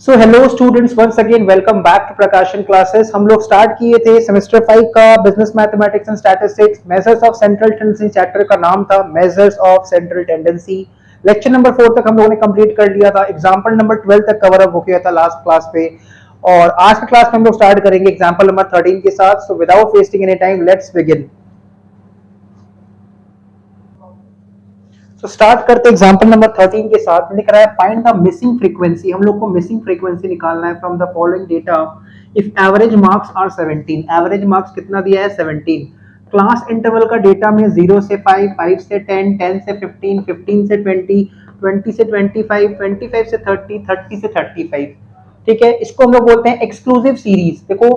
So hello students, once again welcome back to Prakashan classes. हम लोग start किए थे सेमेस्टर 5 का business mathematics and statistics. Measures of central tendency chapter का नाम था measures of central tendency. Lecture number 4 तक हम लोगों ने कंप्लीट कर लिया था। एग्जांपल नंबर 12 तक कवर अप हो गया था लास्ट क्लास पे, और आज की क्लास में हम लोग स्टार्ट करेंगे एग्जांपल नंबर 13 के साथ। So without wasting any time let's begin. तो स्टार्ट करते एग्जांपल नंबर 13 के साथ। लिख रहा है फाइंड द मिसिंग फ्रीक्वेंसी। हम लोग को मिसिंग फ्रीक्वेंसी निकालना है from the following data if average marks are 17। Average marks कितना दिया है? 17। क्लास इंटरवल का डेटा में 0 से 5, 5 से 10, 10 से 15, 15 से 20, 20 से 25, 25 से 30, 30 से 35। ठीक है, इसको हम लोग बोलते हैं एक्सक्लूसिव सीरीज। देखो,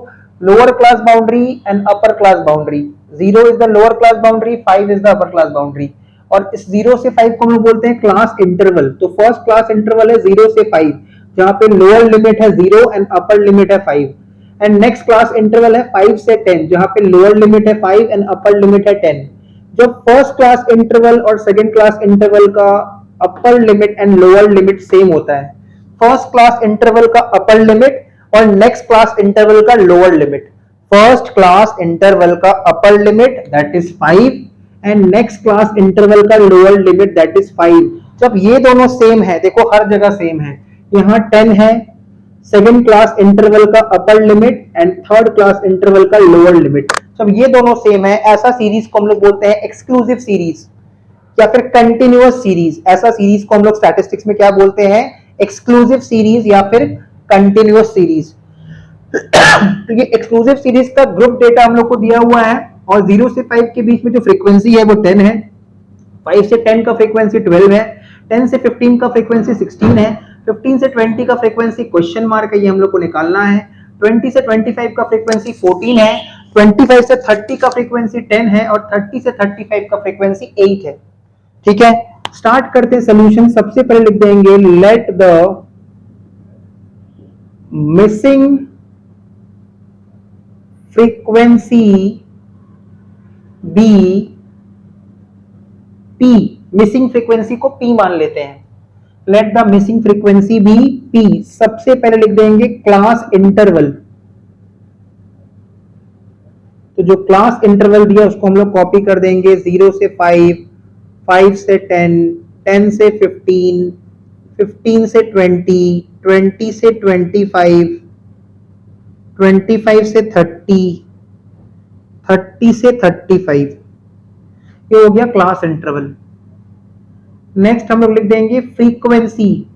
lower class boundary and upper class boundary. 0 is the lower class boundary, 5 is the upper class boundary. और इस 0 से 5 को हम लोग बोलते हैं क्लास इंटरवल। तो फर्स्ट क्लास इंटरवल है 0 से 5, जहां पे लोअर लिमिट है 0 एंड अपर लिमिट है 5। एंड नेक्स्ट क्लास इंटरवल है 5 से 10, जहां पे लोअर लिमिट है 5 एंड अपर लिमिट है 10। जब फर्स्ट क्लास इंटरवल और सेकंड क्लास इंटरवल का upper limit and lower limit same होता है, फर्स्ट क्लास इंटरवल का अपर लिमिट और नेक्स्ट क्लास इंटरवल का lower limit. First class interval का upper limit that is 5 and next class interval का lower limit that is 5। जब ये दोनों सेम है, देखो हर जगह सेम है, यहाँ 10 है सेकंड क्लास इंटरवल का upper limit and third class interval का लोअर लिमिट। जब ये दोनों सेम है, ऐसा सीरीज को हम लोग बोलते हैं एक्सक्लूसिव सीरीज या फिर कंटिन्यूअस सीरीज। ऐसा सीरीज को हम लोग स्टैटिस्टिक्स में क्या बोलते हैं? एक्सक्लूसिव सीरीज या फिर कंटिन्यूअस सीरीज। तो ये एक्सक्लूसिव सीरीज का ग्रुप डेटा हम लोग को दिया हुआ है, और 0 से 5 के बीच में जो फ्रीक्वेंसी है वो 10 है, 5 से 10 का फ्रीक्वेंसी 12 है, 10 से 15 का फ्रीक्वेंसी 16 है, 15 से 20 का फ्रीक्वेंसी क्वेश्चन मार्क है, ये हम लोग को निकालना है, 20 से 25 का फ्रीक्वेंसी 14 है, 25 से 30 का फ्रीक्वेंसी 10 है, और 30 से 35 का फ्रीक्वेंसी 8 है। ठीक है, स्टार्ट करते हैं सोल्यूशन। सबसे पहले लिख देंगे let the missing frequency be P। Missing frequency को P मान लेते हैं। Let the missing frequency be P। सबसे पहले लिख देंगे क्लास इंटरवल। तो जो क्लास इंटरवल दिया उसको हम लोग कॉपी कर देंगे। 0 से 5, 5 से 10, 10 से 15, 15 से 20, 20 से 25, 25 से 30, 30 से 35। ये हो गया क्लास इंटरवल। नेक्स्ट हम लोग लिख देंगे फ्रीक्वेंसी,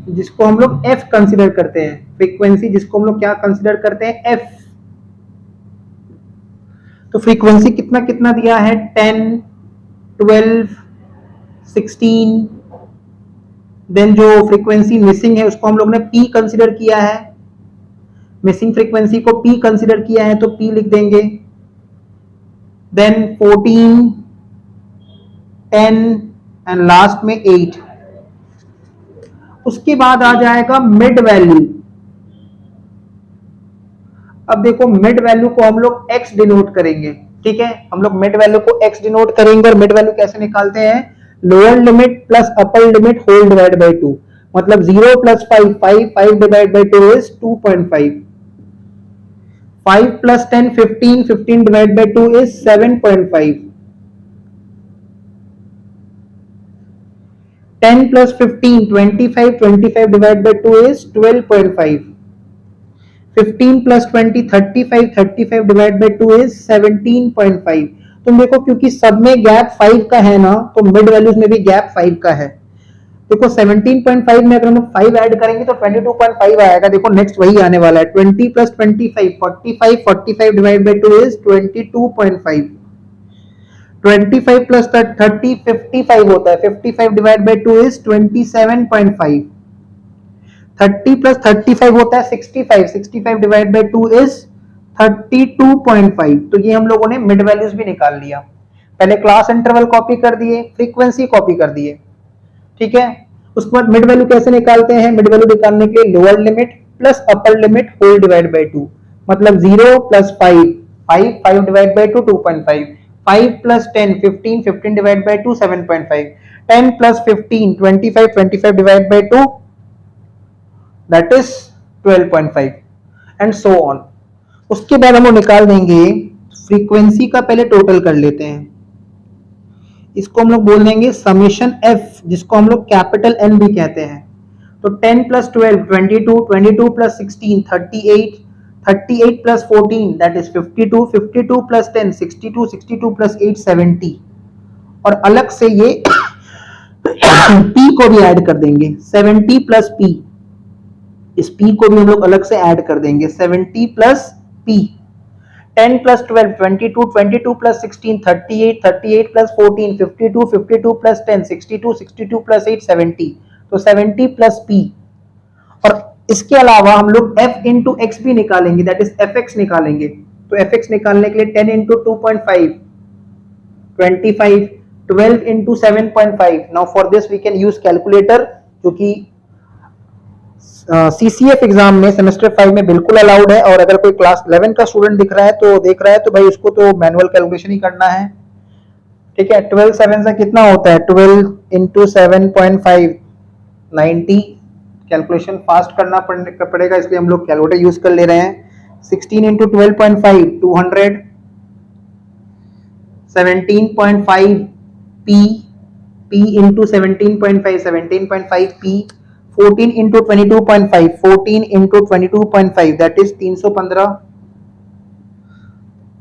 जिसको हम लोग f कंसीडर करते हैं। फ्रीक्वेंसी जिसको हम लोग क्या कंसीडर करते हैं? f। तो फ्रीक्वेंसी कितना कितना दिया है? 10, 12, 16। देन जो फ्रीक्वेंसी मिसिंग है उसको हम लोग ने p कंसीडर किया है। मिसिंग फ्रीक्वेंसी को p कंसीडर किया है तो p लिख देंगे। देन 14, 10 एंड लास्ट में 8। उसके बाद आ जाएगा मिड वैल्यू। अब देखो, मिड वैल्यू को हम लोग x डिनोट करेंगे। ठीक है, हम लोग मिड वैल्यू को x डिनोट करेंगे। और मिड वैल्यू कैसे निकालते हैं? Lower limit plus upper limit whole divide by 2। मतलब 0 plus 5, 5 divide by 2 is 2.5। 5 plus 10, 15, 15 divided by 2 is 7.5. 10 plus 15, 25, 25 divided by 2 is 12.5. 15 plus 20, 35, 35 divided by 2 is 17.5. तुम देखो, क्योंकि सब में गैप 5 का है ना, तो मिड वैल्यूज में भी गैप 5 का है। देखो 17.5 में अगर हम 5 ऐड करेंगे तो 22.5 आएगा। देखो नेक्स्ट वही आने वाला है। 20 plus 25, 45, 45 divide by 2 is 22.5। 25 plus 30, 55 होता है। 55 डिवाइड बाय 2 इज 27.5। 30 प्लस 35 होता है 65, 65 डिवाइड बाय 2 इज 32.5। तो ये हम लोगों ने मिड वैल्यूज भी निकाल लिया। पहले क्लास इंटरवल कॉपी कर दिए, फ्रीक्वेंसी कॉपी कर दिए। ठीक है, उसके बाद मिड वैल्यू कैसे निकालते हैं? मिड वैल्यू निकालने के लिए lower limit plus upper limit whole divide by 2। मतलब 0 plus 5, 5 divide by 2 2.5, 5 plus 10 15, 15 divided by 2 7.5, 10 plus 15 25, 25 divided by 2 that is 12.5 and so on. उसके बाद हम निकाल देंगे फ्रीक्वेंसी का, पहले टोटल कर लेते हैं, इसको हम लोग बोल देंगे समेशन एफ, जिसको हम लोग कैपिटल एन भी कहते हैं। तो 10 plus 12 22, 22 plus 16 38, 38 plus 14 that is 52, 52 plus 10 62, 62 plus 8 70, और अलग से ये p को भी ऐड कर देंगे 70 प्लस p, इस p को भी हम लोग अलग से ऐड कर देंगे 70 plus p। 10 plus 12 22, 22 plus 16 38, 38 plus 14 52, 52 plus 10 62, 62 plus 8 70, तो 70 plus p। और इसके अलावा हम लोग f into x भी निकालेंगे, दैट इज fx निकालेंगे। तो fx निकालने के लिए 10 into 2.5 25, 12 into 7.5। Now for this we can use calculator, जो कि सीसीएफ एग्जाम में सेमेस्टर 5 में बिल्कुल अलाउड है, और अगर कोई क्लास 11 का स्टूडेंट देख रहा है तो भाई उसको तो मैनुअल कैलकुलेशन ही करना है। ठीक है, 12 7 से कितना होता है, 12 into 7.5 90, कैलकुलेशन फास्ट करना पड़ेगा, इसलिए हम लोग कैलकुलेटर यूज कर ले रहे हैं। 16 into 12.5 200, 17.5 p into 17.5 17.5 p, 14 into 22.5 14 into 22.5 that is 315,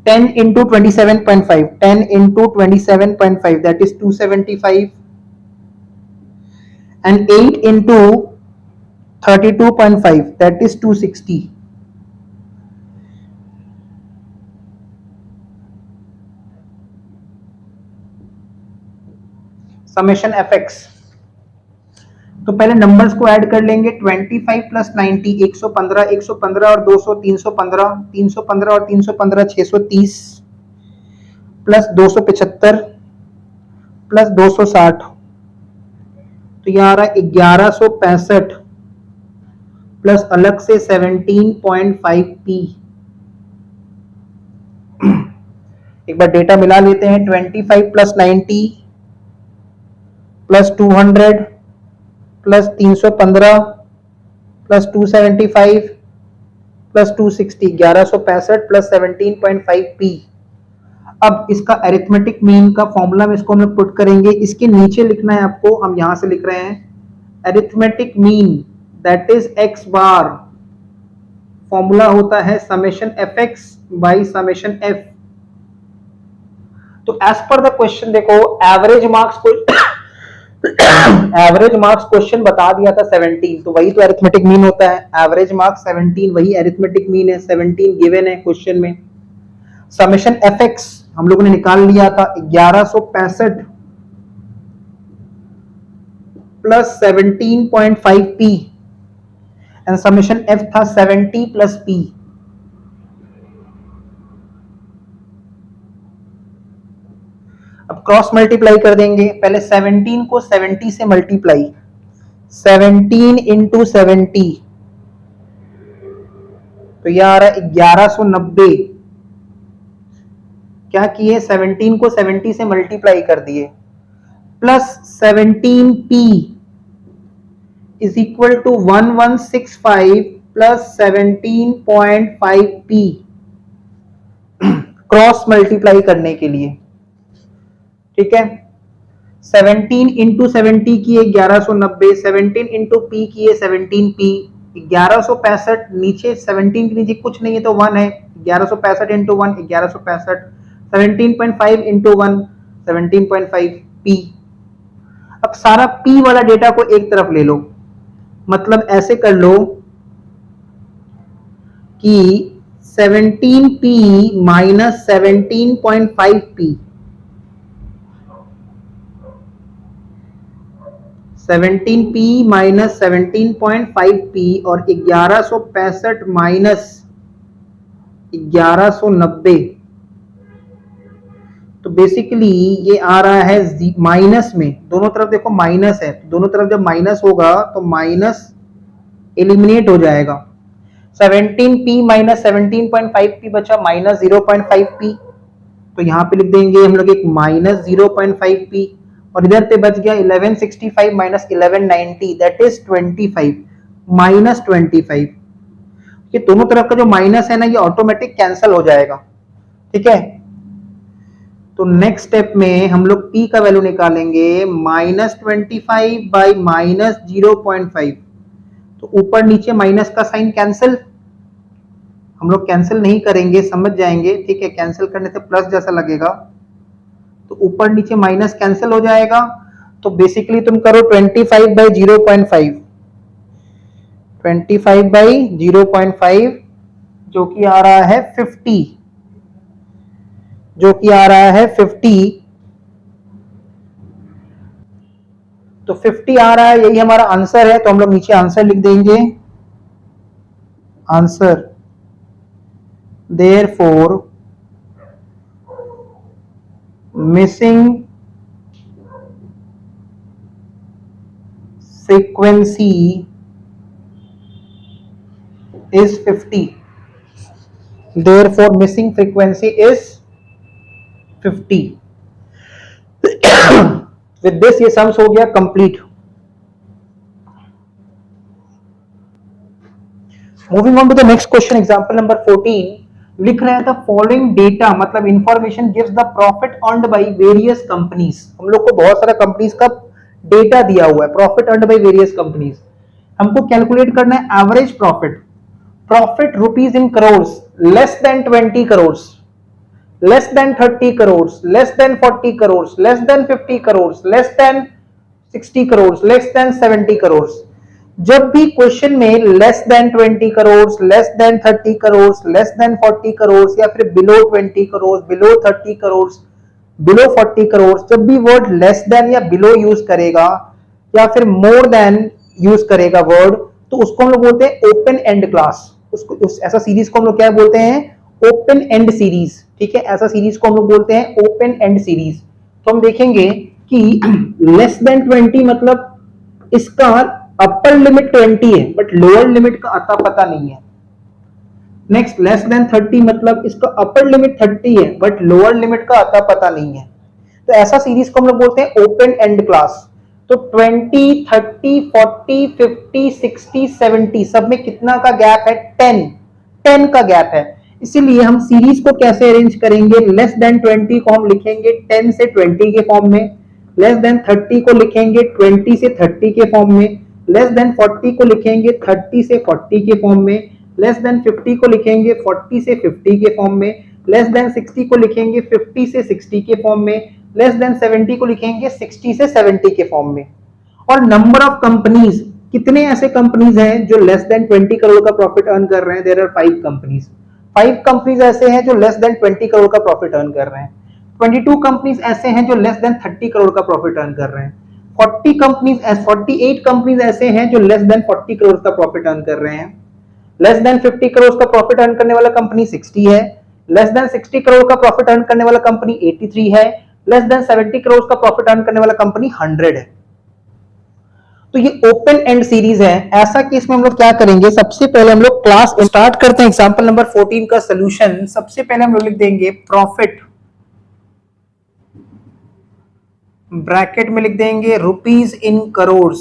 10 into 27.5 10 into 27.5 that is 275, and 8 into 32.5 that is 260। Summation fx, तो पहले नंबर्स को ऐड कर लेंगे। 25 प्लस 90 115, 115 और 200 315, 315 और 315 630, प्लस 275 प्लस 260, तो यह आ रहा है 1165, प्लस अलग से 17.5 p। एक बार डेटा मिला लेते हैं। 25 plus 90 plus 200 plus 315 plus 275 plus 260, 1165 plus 17.5 p। अब इसका अरिथमेटिक मीन का फॉर्मूला में इसको हम लोग पुट करेंगे, इसके नीचे लिखना है आपको, हम यहां से लिख रहे हैं arithmetic mean that is x bar, formula होता है summation fx by summation f। तो एज पर द क्वेश्चन देखो, एवरेज मार्क्स क्वेश्चन बता दिया था 17, तो वही तो अरिथमेटिक मीन होता है। एवरेज मार्क्स 17 वही अरिथमेटिक मीन है, 17 गिवन है क्वेश्चन में। समेशन fx हम लोगों ने निकाल लिया था 1165 plus 17.5 p, and summation f था 70 प्लस p। अब क्रॉस मल्टीप्लाई कर देंगे, पहले 17 को 70 से मल्टीप्लाई, 17 इंटू 70, तो यह आ रहा है 1190। क्या किए, 17 को 70 से मल्टीप्लाई कर दिए, plus 17p is equal to 1165 plus 17.5p, cross multiply करने के लिए। ठीक है, 17 इंटू 70 किए 1190, 17 इंटू p किए 17p, 1165, नीचे 17 के नीचे कुछ नहीं है तो 1 है, 1165 इंटू 1 1165, 17.5 इंटू 1 17.5 p। अब सारा p वाला डेटा को एक तरफ ले लो, मतलब ऐसे कर लो कि 17p minus 17.5p, 17p minus 17.5p और 1165 माइनस 1190, तो बेसिकली ये आ रहा है माइनस में, दोनों तरफ देखो माइनस है, दोनों तरफ जब माइनस होगा तो माइनस एलिमिनेट हो जाएगा। 17p माइनस 17.5p बचा माइनस 0.5p, तो यहाँ पे लिख देंगे हम लोग एक -0.5p, और इधर पे बच गया 1165 माइनस 1190, दैट इज 25, -25। ये दोनों तरफ का जो माइनस है ना, ये ऑटोमेटिक कैंसिल हो जाएगा, ठीक है। तो नेक्स्ट स्टेप में हम लोग p का वैल्यू निकालेंगे, -25 बाई -0.5, तो ऊपर नीचे माइनस का साइन कैंसिल, हम लोग कैंसिल नहीं करेंगे, समझ जाएंगे, ठीक है। कैंसिल करने से प्लस जैसा लगेगा, तो ऊपर नीचे माइनस कैंसिल हो जाएगा। तो बेसिकली तुम करो 25 बाई 0.5, 25 बाई 0.5 जो कि आ रहा है 50, जो कि आ रहा है 50, तो 50 आ रहा है, यही हमारा आंसर है। तो हम लोग नीचे आंसर लिख देंगे, answer therefore missing frequency is 50, therefore missing frequency is 50। with this ये सम्स हो गया complete. Moving on to the next question, example number 14 लिख रहा है द फॉलोइंग डेटा, मतलब information gives the profit earned by various companies. हम लोग को बहुत सारा कंपनीज का डेटा दिया हुआ है, profit earned by various companies. हमको कैलकुलेट करना है average profit, profit rupees in crore, less than 20 crore, less than 30 crore, less than 40 crore, less than 50 crore, less than 60 crore, less than 70 crore. जब भी क्वेश्चन में less than 20 crore, less than 30 crore, less than 40 crore, या फिर below 20 crore, below 30 crore, below 40 crore, जब भी वर्ड लेस देन या बिलो यूज करेगा या फिर मोर देन यूज करेगा वर्ड, तो उसको हम लोग बोलते हैं ओपन एंड क्लास। उसको ऐसा सीरीज को हम लोग क्या बोलते हैं, ओपन एंड सीरीज, ठीक है। ऐसा सीरीज को हम लोग बोलते हैं ओपन एंड सीरीज। तो हम देखेंगे कि लेस देन 20 मतलब इसका अपर लिमिट 20 है बट लोअर लिमिट का अता पता नहीं है। नेक्स्ट लेस देन 30 मतलब इसका अपर लिमिट 30 है बट लोअर लिमिट का अता पता नहीं है। तो ऐसा सीरीज को हम लोग बोलते हैं ओपन एंड क्लास। तो 20, 30, 40, 50, 60, 70 सब में कितना का गैप है, 10 का गैप है। इसीलिए हम सीरीज को कैसे अरेंज करेंगे, लेस देन 20 को हम लिखेंगे 10 से 20 के फॉर्म में, लेस देन 30 को लिखेंगे 20 से 30 के फॉर्म में, लेस देन 40 को लिखेंगे 30 से 40 के फॉर्म में, लेस देन 50 को लिखेंगे 40 से 50 के फॉर्म में, लेस देन 60 को लिखेंगे 50 से 60 के फॉर्म में, लेस देन 70 को लिखेंगे 60 से 70 के फॉर्म में। और नंबर ऑफ कंपनीज, कितने ऐसे कंपनीज हैं जो लेस देन 20 करोड़ का प्रॉफिट अर्न कर रहे हैं, देयर आर 5 कंपनीज। 5 कंपनीज ऐसे हैं जो लेस देन 20 करोड़ का प्रॉफिट अर्न कर रहे हैं। 22 कंपनीज ऐसे हैं जो लेस देन 30 करोड़ का प्रॉफिट अर्न कर रहे हैं। 48 कंपनीज ऐसे हैं जो लेस देन 40 करोड़ का प्रॉफिट अर्न कर रहे हैं। लेस देन 50 करोड़ का प्रॉफिट अर्न करने वाला कंपनी 60 है। लेस देन 60 करोड़ का प्रॉफिट अर्न करने वाला कंपनी 83 है। लेस देन 70 करोड़ का प्रॉफिट अर्न करने वाला कंपनी 100 है। तो ये ओपन एंड सीरीज है। ऐसा केस में हम लोग क्या करेंगे, सबसे पहले हम लोग क्लास स्टार्ट करते हैं। एग्जांपल नंबर 14 का सॉल्यूशन, सबसे पहले हम लोग लिख देंगे प्रॉफिट, ब्रैकेट में लिख देंगे रुपीज इन करोड़,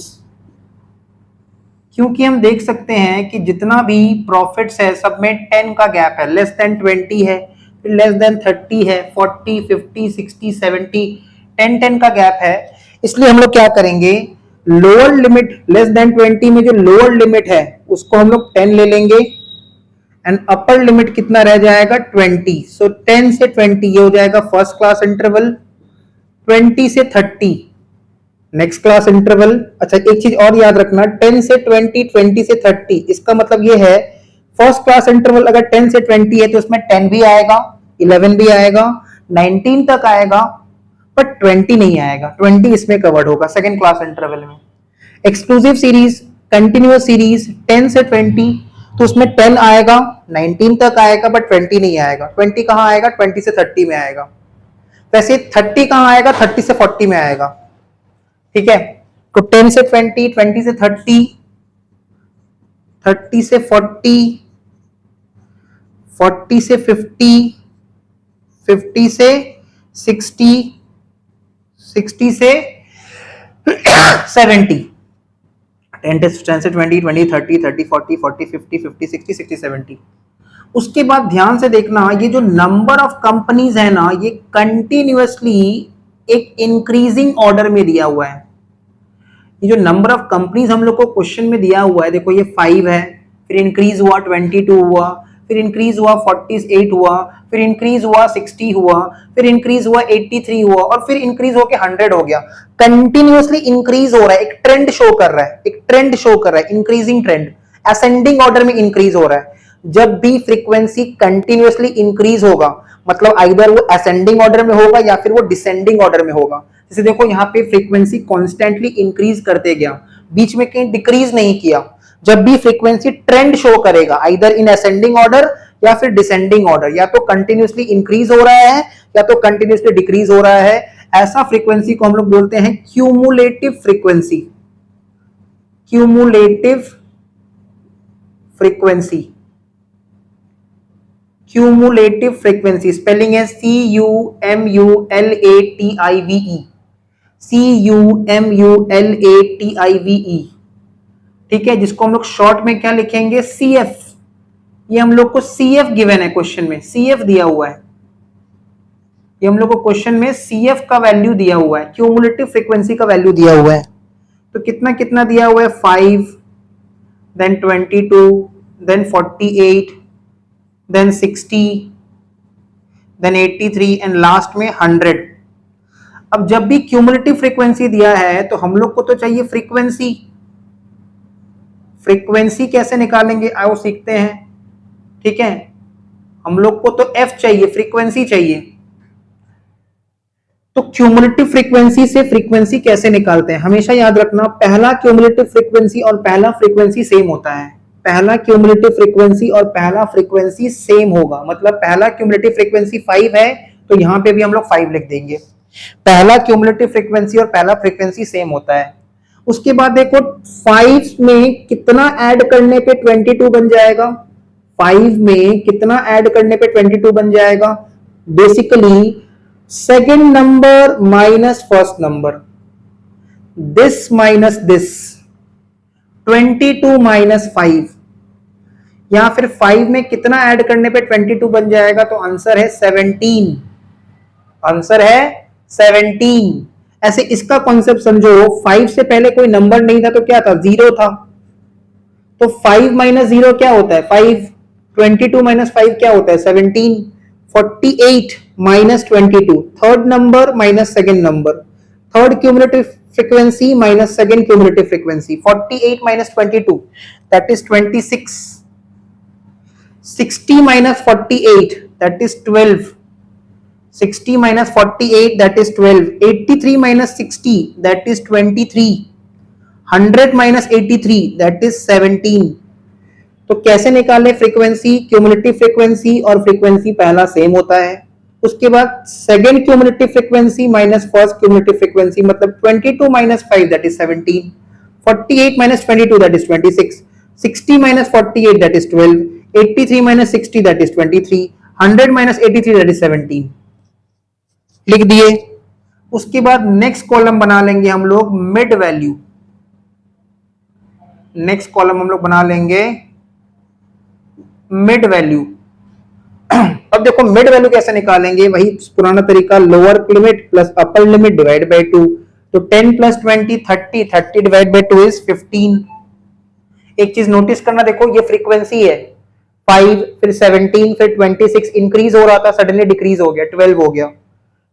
क्योंकि हम देख सकते हैं कि जितना भी प्रॉफिट्स है सब में 10 का गैप है। लेस देन 20 है, फिर लेस देन 30 है, 40, 50, 60, 70, 10 का गैप है। इसलिए हम लोग क्या करेंगे, लोअर लिमिट लेस देन 20 में जो लोअर लिमिट है उसको हम लोग 10 ले लेंगे एंड अपर लिमिट कितना रह जाएगा 20। सो 10 से 20 ये हो जाएगा फर्स्ट क्लास इंटरवल, 20 से 30 नेक्स्ट क्लास इंटरवल। अच्छा एक चीज और याद रखना, 10 से 20, 20 से 30, इसका मतलब ये है फर्स्ट क्लास इंटरवल अगर 10 से 20 है तो उसमें 10 भी आएगा, 11 भी आएगा, 19 तक आएगा, बट 20 नहीं आएगा। 20 इसमें कवर्ड होगा सेकंड क्लास इंटरवल में। एक्सक्लूसिव सीरीज, कंटिन्यूअस सीरीज 10 से 20, तो उसमें 10 आएगा, 19 तक आएगा, बट 20 नहीं आएगा। 20 कहां आएगा, 20 से 30 में आएगा। वैसे 30 कहां आएगा, 30 से 40 में आएगा। ठीक है, तो 10 से 20, 20 से 30, 30 से 40, 40 से 50, 50 से 60, 60 से 70, 10 से 20, 20, 30, 30, 40, 40, 50, 50, 60, 60, 70। उसके बाद ध्यान से देखना, ये जो नंबर ऑफ कंपनीज है ना, ये कंटिन्यूअसली एक इंक्रीजिंग ऑर्डर में दिया हुआ है। ये जो नंबर ऑफ कंपनीज हम लोग को क्वेश्चन में दिया हुआ है, देखो ये 5 है, फिर इंक्रीज हुआ 22 हुआ, फिर इंक्रीज हुआ 48 हुआ, फिर इंक्रीज हुआ 60 हुआ, फिर इंक्रीज हुआ 83 हुआ, और फिर इंक्रीज होके 100 हो गया। कंटिन्यूअसली इंक्रीज हो रहा है, एक ट्रेंड शो कर रहा है, एक ट्रेंड शो कर रहा है, इंक्रीजिंग ट्रेंड, असेंडिंग ऑर्डर में इंक्रीज हो रहा है। जब भी फ्रीक्वेंसी कंटिन्यूअसली इंक्रीज होगा, मतलब आइदर वो असेंडिंग ऑर्डर में होगा या फिर वो डिसेंडिंग ऑर्डर में होगा। जैसे देखो यहाँ पे फ्रीक्वेंसी कॉन्स्टेंटली इंक्रीज करते गया, बीच में कहीं डिक्रीज नहीं किया। जब भी फ्रीक्वेंसी ट्रेंड शो करेगा, आइदर इन असेंडिंग ऑर्डर या फिर डिसेंडिंग ऑर्डर, या तो कंटिन्यूअसली इंक्रीज हो रहा है या तो कंटिन्यूअसली डिक्रीज हो रहा है, ऐसा फ्रीक्वेंसी को हम लोग बोलते हैं cumulative frequency. Cumulative frequency, cumulative frequency spelling है CUMULATIVE, CUMULATIVE, ठीक है, जिसको हम लोग शॉर्ट में क्या लिखेंगे, CF। ये हम लोग को CF गिवन है क्वेश्चन में, CF दिया हुआ है, ये हम लोग को क्वेश्चन में CF का वैल्यू दिया हुआ है, क्यूमुलेटिव फ्रीक्वेंसी का वैल्यू दिया हुआ है। तो कितना कितना दिया हुआ है, 5, then 22, then 48, then 60, then 83 and last में 100। अब जब भी क्यूमुलेटिव फ्रीक्वेंसी दिया है तो हम लोग को तो चाहिए फ्रीक्वेंसी। फ्रीक्वेंसी कैसे निकालेंगे आओ सीखते हैं, ठीक है। हम लोग को तो F चाहिए, फ्रीक्वेंसी चाहिए। तो क्यूमुलेटिव फ्रीक्वेंसी से फ्रीक्वेंसी कैसे निकालते हैं, हमेशा याद रखना, पहला क्यूमुलेटिव फ्रीक्वेंसी और पहला फ्रीक्वेंसी सेम होता है। पहला क्यूमुलेटिव फ्रीक्वेंसी और पहला फ्रीक्वेंसी सेम होगा, मतलब पहला क्यूमुलेटिव फ्रीक्वेंसी 5 है तो यहां पे भी हम लोग 5 लिख देंगे। पहला क्यूमुलेटिव फ्रीक्वेंसी और पहला फ्रीक्वेंसी सेम होता है। उसके बाद देखो 5 में कितना ऐड करने पे 22 बन जाएगा, 5 में कितना ऐड करने पे 22 बन जाएगा, basically second number minus first number, this minus this, 22 minus 5, या फिर 5 में कितना ऐड करने पे 22 बन जाएगा, तो आंसर है 17, आंसर है 17। ऐसे इसका कॉन्सेप्ट समझो, 5 से पहले कोई नंबर नहीं था तो क्या था, 0 था, तो 5 माइनस 0 क्या होता है, 5, 22 माइनस 5 क्या होता है, 17, 48 minus 22, third number minus second number, third cumulative frequency minus second cumulative frequency, 48 minus 22 that is 26, 60 minus 48 that is 12, 60 minus 48 that is 12, 83 minus 60 that is 23, 100 minus 83 that is 17। तो कैसे निकाले फ्रीक्वेंसी, क्यूमुलेटिव फ्रीक्वेंसी और frequency पहला same होता है। उसके बाद second cumulative frequency minus first cumulative frequency, मतलब 22 minus 5 that is 17, 48 minus 22 that is 26, 60 minus 48 that is 12, 83 minus 60 that is 23, 100 minus 83 that is 17, लिख दिए। उसके बाद नेक्स्ट कॉलम बना लेंगे हम लोग मिड वैल्यू, नेक्स्ट कॉलम हम लोग बना लेंगे मिड वैल्यू। अब देखो मिड वैल्यू कैसे निकालेंगे, वही पुराना तरीका, lower limit plus upper limit divide by 2, तो 10 प्लस 20 30, 30 डिवाइड बाय 2 इज 15। एक चीज नोटिस करना, देखो ये फ्रीक्वेंसी है 5, फिर 17, फिर 26, इंक्रीज हो रहा था सडनली डिक्रीज हो गया, 12 हो गया,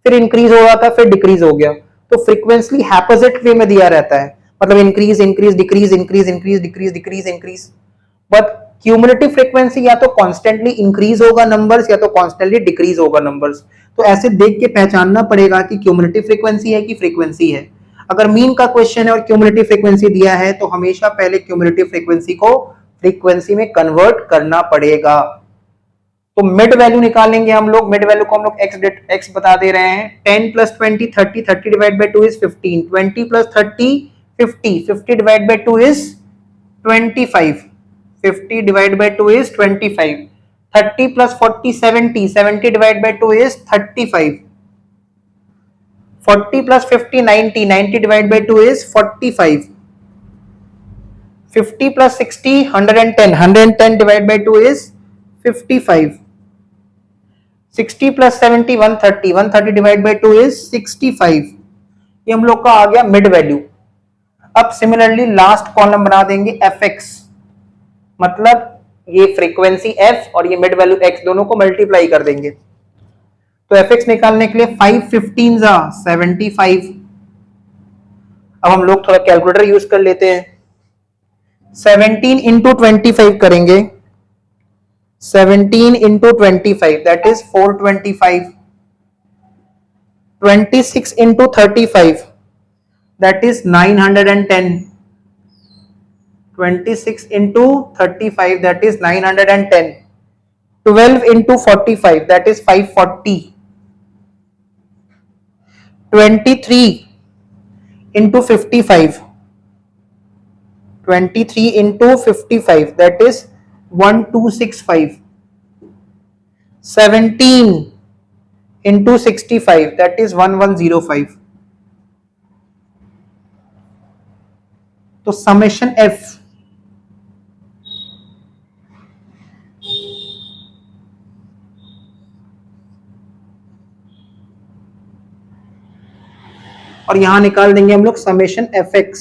फिर इंक्रीज हो रहा था फिर डिक्रीज हो गया। तो फ्रीक्वेंसी हैपोजिट वे में दिया रहता है, मतलब increase increase decrease increase increase decrease decrease increase. But cumulative frequency या तो कॉन्स्टेंटली इंक्रीज होगा नंबर्स या तो कॉन्स्टेंटली डिक्रीज होगा नंबर्स। तो ऐसे देख के पहचानना पड़ेगा कि क्यूमुलेटिव फ्रीक्वेंसी है कि फ्रीक्वेंसी है। अगर मीन का क्वेश्चन है और क्यूमुलेटिव फ्रीक्वेंसी दिया है तो हमेशा पहले क्यूमुलेटिव फ्रीक्वेंसी को फ्रीक्वेंसी में कन्वर्ट करना पड़ेगा। तो मिड वैल्यू निकालेंगे हम लोग, मिड वैल्यू को हम लोग x बता दे रहे हैं। 10 plus 20 30, 30 divide by 2 is 15, 20 plus 30 50, 50 divide by 2 is 25, 50 divide by 2 is 25, 30 plus 40 70, 70 divided by 2 is 35. 40 plus 50 90, 90 divided by 2 is 45. 50 plus 60 110, 110 divided by 2 is 55. 60 plus 70 130, 130 divided by 2 is 65. ये हम लोग का आ गया मिड वैल्यू। अब सिमिलरली लास्ट कॉलम बना देंगे fx, मतलब ये फ्रीक्वेंसी f और ये मिड वैल्यू x दोनों को मल्टीप्लाई कर देंगे। तो fx निकालने के लिए 5 15 75। अब हम लोग थोड़ा कैलकुलेटर यूज कर लेते हैं। 17 इंटू 25 करेंगे, 17 into 25 that is 425। 26 into 35 that is 910। 26 into 35 that is 910. 12 into 45 that is 540. 23 into 55. 23 into 55 that is 1265. 17 into 65 that is 1105. तो समेशन f और यहां निकाल देंगे हम लोग summation fx।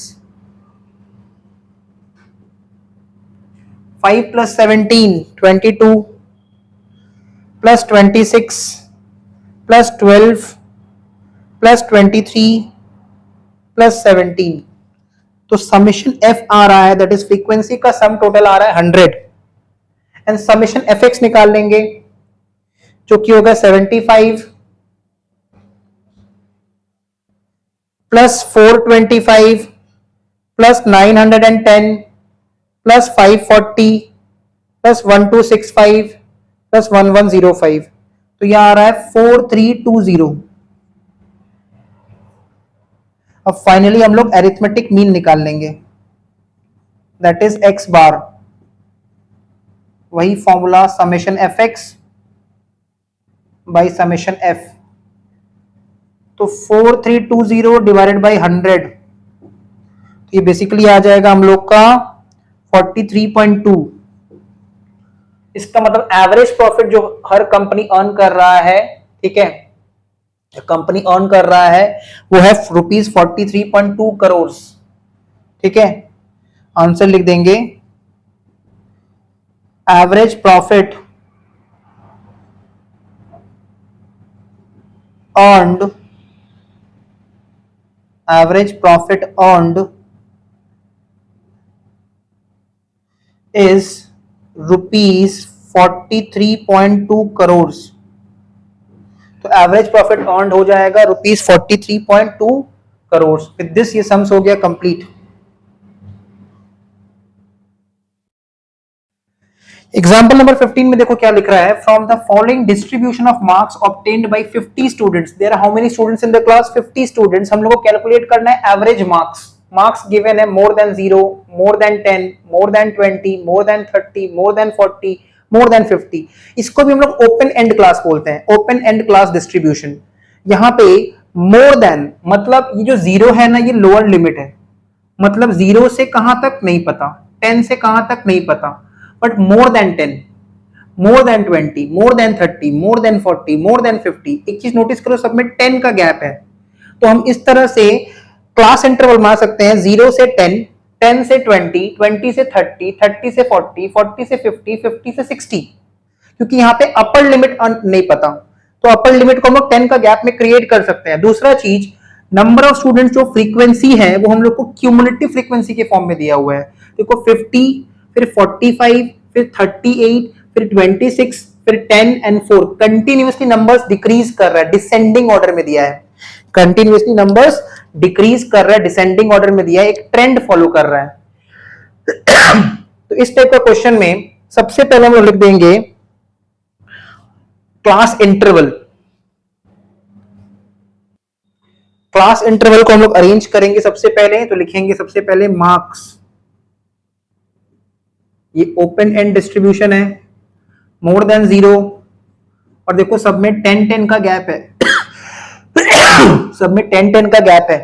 5 plus 17 22 plus 26 plus 12 plus 23 plus 17। तो समेशन f आ रहा है दैट इज फ्रीक्वेंसी का सम टोटल आ रहा है 100 एंड समेशन fx निकाल लेंगे जो कि होगा 75 plus 425 plus 910 plus 540 plus 1265 plus 1105। तो यह आ रहा है 4320। अब फाइनली हम लोग अरिथमेटिक मीन निकाल लेंगे दैट इज x बार। वही formula summation fx by summation f। तो 4320 डिवाइडेड बाई 100 तो ये बेसिकली आ जाएगा हम लोग का 43.2। इसका मतलब एवरेज प्रॉफिट जो हर कंपनी अर्न कर रहा है, ठीक है, कंपनी अर्न कर रहा है वो है रुपीज 43.2 करोड़। ठीक है, आंसर लिख देंगे average profit earned, average profit earned is rupees 43.2 crore. तो एवरेज प्रॉफिट अर्नड हो जाएगा रुपीज 43.2 करोड़। विद दिस ये सम्स हो गया कंप्लीट। एग्जाम्पल नंबर 15 में देखो क्या लिख रहा है, from the following distribution of marks obtained by 50 students, there are how many students in the class, 50 students. हम लोग को कैलकुलेट करना है एवरेज मार्क्स। मार्क्स गिवन है more than 0, more than 10, more than 20, more than 30, more than 40, more than 50। इसको भी हम लोग ओपन एंड क्लास बोलते हैं, ओपन एंड क्लास डिस्ट्रीब्यूशन। यहाँ पे मोर देन मतलब ये जो 0 है ना, ये लोअर लिमिट है, मतलब 0 से कहां तक नहीं पता, 10 से कहां तक नहीं पता, but more than 10, more than 20, more than 30, more than 40, more than 50। एक चीज नोटिस करो, सब में 10 का गैप है। तो हम इस तरह से क्लास इंटरवल बना सकते हैं 0 से 10, 10 से 20, 20 से 30, 30 से 40, 40 से 50, 50 से 60, क्योंकि यहाँ पे अपर लिमिट नहीं पता, तो अपर लिमिट को हम लोग 10 का गैप में क्रिएट कर सकते हैं। दूसरा चीज, नंबर ऑफ स्टूडेंट्स जो फ्रीक्वेंसी है वो हम लोग को क्यूमुलेटिव फ्रीक्वेंसी के फॉर्म में दिया हुआ है। देखो 50, फिर 45, फिर 38, फिर 26, फिर 10 एंड 4 कंटिन्यूअसली नंबर्स डिक्रीज कर रहा है, डिसेंडिंग ऑर्डर में दिया है, कंटिन्यूअसली नंबर्स डिक्रीज कर रहा है, डिसेंडिंग ऑर्डर में दिया है, एक ट्रेंड फॉलो कर रहा है। तो इस टाइप का क्वेश्चन में सबसे पहले हम लोग लिख देंगे क्लास इंटरवल। क्लास इंटरवल को हम लोग अरेंज करेंगे सबसे पहले, तो लिखेंगे सबसे पहले मार्क्स, ये ओपन एंड डिस्ट्रीब्यूशन है, मोर देन 0, और देखो सब में 10-10 का गैप है सब में 10-10 का गैप है,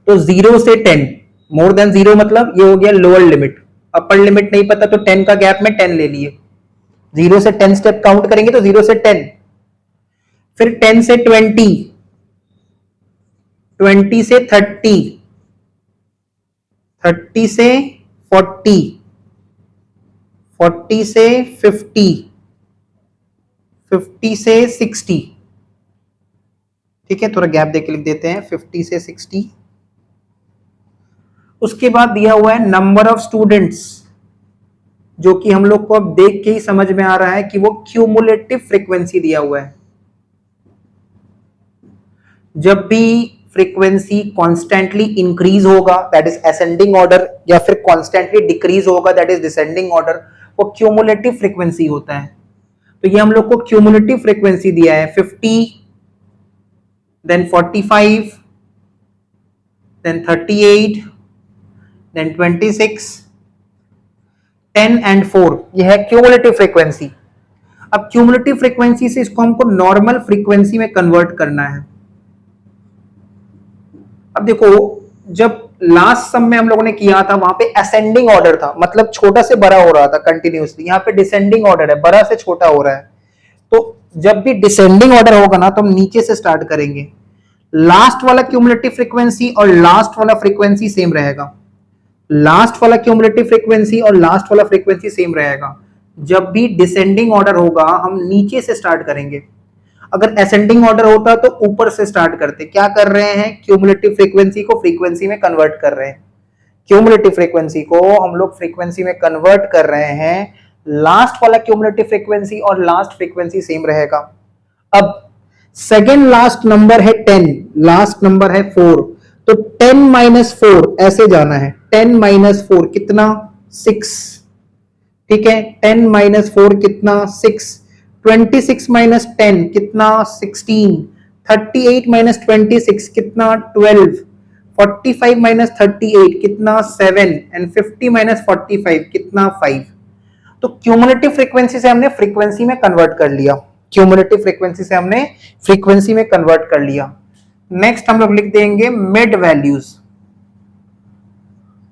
तो 0 से 10, मोर देन 0 मतलब ये हो गया लोअर लिमिट, अपर लिमिट नहीं पता तो 10 का गैप में 10 ले लिए, 0 से 10 स्टेप काउंट करेंगे तो 0 से 10, फिर 10 से 20, 20 से 30, 30 से 40, 40 से 50, 50 से 60, ठीक है, थोड़ा गैप देके लिख देते हैं, 50 से 60। उसके बाद दिया हुआ है नंबर ऑफ स्टूडेंट्स, जो कि हम लोग को अब देख के ही समझ में आ रहा है कि वो क्यूमुलेटिव फ्रीक्वेंसी दिया हुआ है। जब भी फ्रीक्वेंसी कॉन्स्टेंटली इंक्रीज होगा दैट इज असेंडिंग ऑर्डर, या फिर कॉन्स्टेंटली डिक्रीज होगा दैट इज डिसेंडिंग ऑर्डर, वो क्यूमुलेटिव फ्रीक्वेंसी होता है। तो ये हम लोग को क्यूमुलेटिव फ्रीक्वेंसी दिया है 50, देन 45, देन 38, देन 26, 10 एंड 4, यह है क्यूमुलेटिव फ्रीक्वेंसी। अब क्यूमुलेटिव फ्रीक्वेंसी से इसको हमको नॉर्मल फ्रीक्वेंसी में कन्वर्ट करना है। अब देखो जब लास्ट सम में हम लोगों ने किया था वहां पे असेंडिंग ऑर्डर था, मतलब छोटा से बड़ा हो रहा था कंटिन्यूअसली, यहाँ पे डिसेंडिंग ऑर्डर है, बड़ा से छोटा हो रहा है। तो जब भी डिसेंडिंग ऑर्डर होगा ना तो हम नीचे से स्टार्ट करेंगे, लास्ट वाला क्यूमुलेटिव फ्रीक्वेंसी और लास्ट वाला फ्रीक्वेंसी सेम रहेगा, लास्ट वाला क्यूमुलेटिव फ्रीक्वेंसी और लास्ट वाला फ्रीक्वेंसी सेम रहेगा। जब भी डिसेंडिंग ऑर्डर होगा हम नीचे से स्टार्ट करेंगे, अगर असेंडिंग ऑर्डर होता तो ऊपर से स्टार्ट करते। क्या कर रहे हैं, क्यूमुलेटिव फ्रीक्वेंसी को फ्रीक्वेंसी में कन्वर्ट कर रहे हैं, क्यूमुलेटिव फ्रीक्वेंसी को हम लोग फ्रीक्वेंसी में कन्वर्ट कर रहे हैं, लास्ट वाला क्यूमुलेटिव फ्रीक्वेंसी और लास्ट फ्रीक्वेंसी सेम रहेगा। अब सेकेंड लास्ट नंबर है 10, लास्ट नंबर है 4, तो 10 माइनस 4 ऐसे जाना है, 10 माइनस 4 कितना 6, ठीक है, 10 माइनस 4 कितना 6, 26 माइनस 10 कितना 16, 38 माइनस 26 कितना 12, 45 माइनस 38 कितना 7 एंड 50 माइनस 45 कितना 5। तो क्यूमुलेटिव फ्रीक्वेंसी से हमने फ्रीक्वेंसी में कन्वर्ट कर लिया, क्यूमुलेटिव फ्रीक्वेंसी से हमने फ्रीक्वेंसी में कन्वर्ट कर लिया। नेक्स्ट हम लोग लिख देंगे मिड वैल्यूज,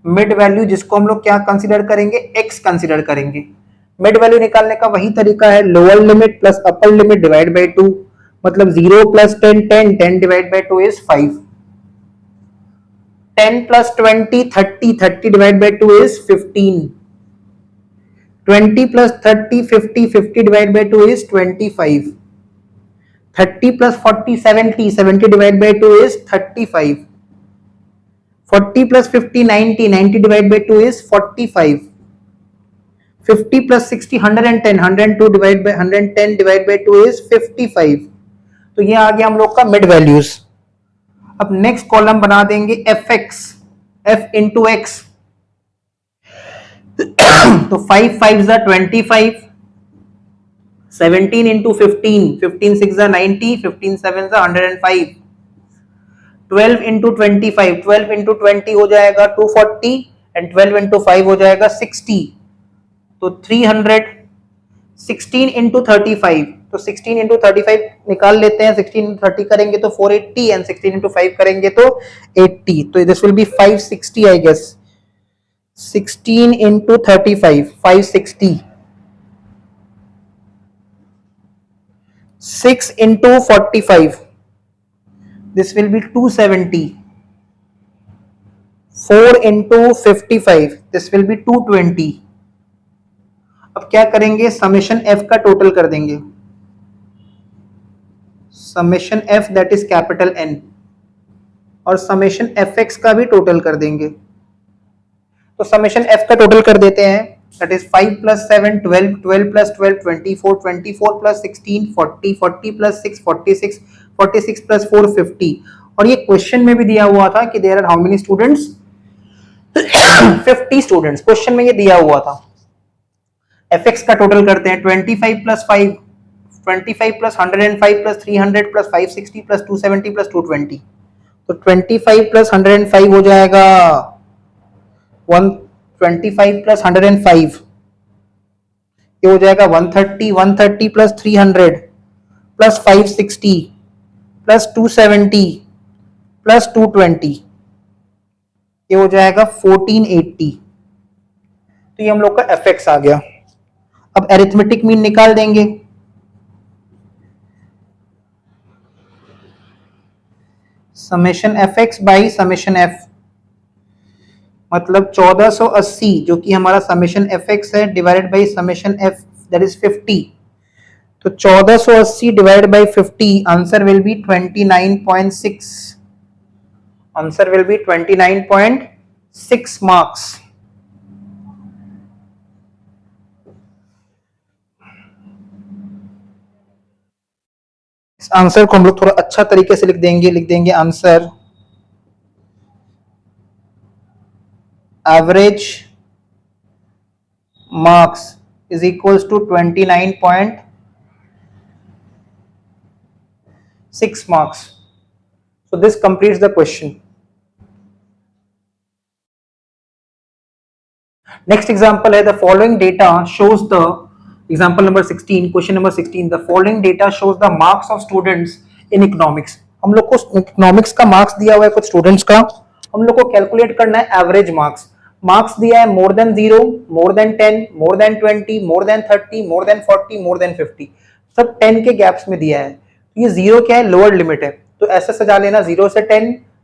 मिड वैल्यू जिसको हम लोग क्या कंसीडर करेंगे, एक्स कंसीडर करेंगे। मिड वैल्यू निकालने का वही तरीका है, lower limit plus upper limit divide by 2, मतलब 0 plus 10 10, 10 divide by 2 is 5, 10 plus 20 30, 30 divide by 2 is 15, 20 plus 30 50, 50 divide by 2 is 25, 30 plus 40 70, 70 divide by 2 is 35, 40 plus 50 90, 90 divided by 2 is 45, 50 plus 60 110, 102 divided by 110 divided by 2 is 55। तो ये आ गया हम लोग का mid values. अब next column बना देंगे fx, f into x, तो 5 5 जा 25, 17 into 15, 15 6 जा 90, 15 7 जा 105, 12 into 25, 12 into 20 हो जाएगा 240 एंड 12 into 5 हो जाएगा 60, तो 300, 16 into 35, तो 16 into 35 निकाल लेते हैं, 16 into 30 करेंगे तो 480 एंड 16 into 5 करेंगे तो 80, तो this will be 560 I guess, 16 into 35 560, 6 into 45 this will be 270, 4 into 55 this will be 220। अब क्या करेंगे, समेशन f का टोटल कर देंगे, summation f that is capital N, और समेशन fx का भी टोटल कर देंगे। तो समेशन f का टोटल कर देते हैं, that is 5 plus 7 12, 12 plus 12 24, 24 plus 16 40, 40 plus 6 46, 46 plus 4 50। और ये क्वेश्चन में भी दिया हुआ था कि there are how many students, 50 students, question में ये दिया हुआ था। fx का टोटल करते हैं, 25 plus 5, 25 plus 105 plus 300 plus 560 plus 270 plus 220, तो 25 plus 105 हो जाएगा 125 plus 105 ये हो जाएगा 130, 130 प्लस 300 प्लस 560 प्लस 270 प्लस 220, ये हो जाएगा 1480। तो ये हम लोग का एफ एक्स आ गया। अब एरिथमेटिक मीन निकाल देंगे। Summation f x by summation f, मतलब 1480 जो कि हमारा समेशन एफ एक्स है divided by summation f that is 50। तो 1480 divided by 50, answer will be 29.6, answer will be 29.6 marks. इस आंसर को हम लोग थोड़ा अच्छा तरीके से लिख देंगे answer average marks is equals to 29.6 marks. So this completes the question. Next example है the following data shows the example number 16, question number 16, the following data shows the marks of students in economics. हम लोग को economics का marks दिया हुआ है कुछ students का, हम लोग को कैलकुलेट करना है एवरेज मार्क्स। मार्क्स दिया है more than 0, more than 10, more than 20, more than 30, more than 40, more than 50, सब 10 के गैप्स में दिया है। तो ये 0 क्या है, लोअर लिमिट है, तो ऐसा सजा लेना 0 से 10,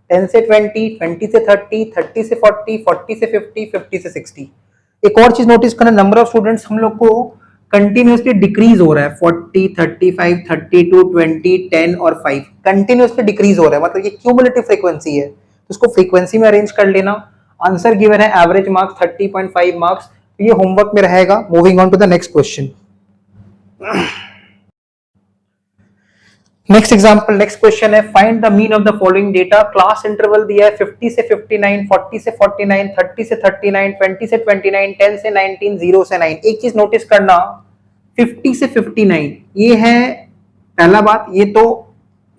10 से 20, 20 से 30, 30 से 40, 40 से 50, 50 से 60। एक और चीज नोटिस करना, नंबर ऑफ स्टूडेंट्स हम लोग को कंटिन्यूअसली डिक्रीज हो रहा है, 40, 35, 32, 20, 10 और 5 कंटिन्यूअसली डिक्रीज हो रहा है, मतलब ये क्यूमुलेटिव फ्रीक्वेंसी है, तो इसको फ्रीक्वेंसी में अरेंज कर लेना। आंसर गिवन है एवरेज मार्क्स 30.5 मार्क्स, तो ये होमवर्क में रहेगा। Moving on to the next question. Next example, next question है find the mean of the following data. Class interval दिया है 50 से 59, 40 से 49, 30 से 39, 20 से 29, 10 से 19, 0 से 9। एक चीज नोटिस करना, 50 से 59 ये है पहला बात, ये